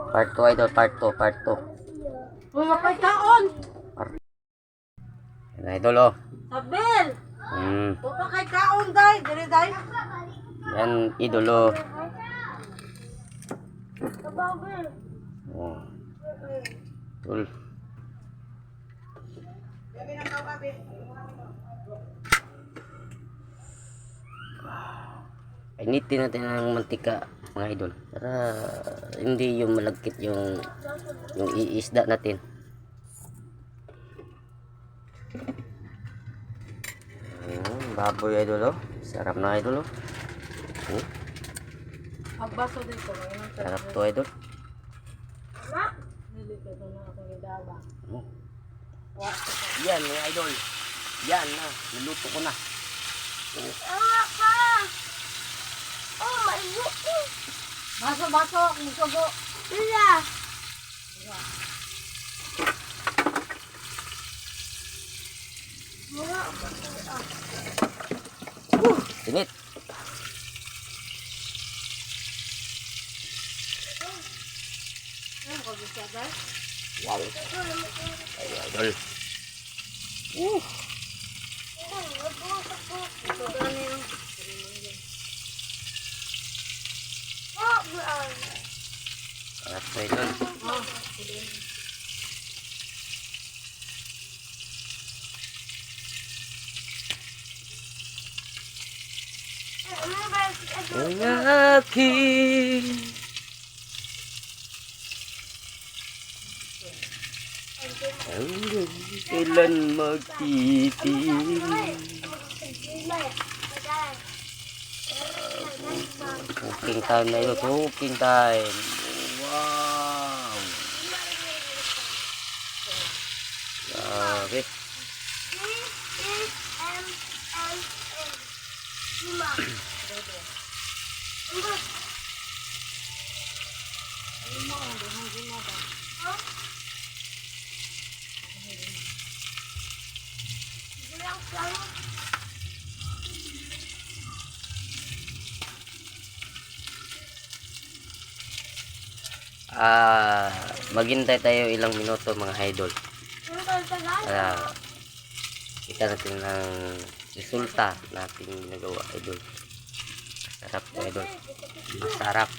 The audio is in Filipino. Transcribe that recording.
Part 2 idol, part 2, part 2. Uy, mapagkaon! Yan idol oh. Sabil! Hmm. Upa kay kaon, day! Dili, day! Yan idol oh. Kababil! Oh. Tul. Initin natin ang mantika mga idol para hindi yung malagkit yung iisda natin. Baboy idol oh. Sarap na idol oh. Magbaso dito. Sarap to idol. Dili ka doon na akong idala. Yan mga idol. Yan na. Niluto ko na. Baso, baso! Musugo! Sinit. Wow. Ay idol. Sarap to idol. Ang aking hanggang kailan magtitingin. Cooking time na ito, cooking time. Wow! Grabe. Maghintay tayo ilang minuto mga idol para kita natin ang resulta nating ginagawa idol. Sarap to idol, masarap.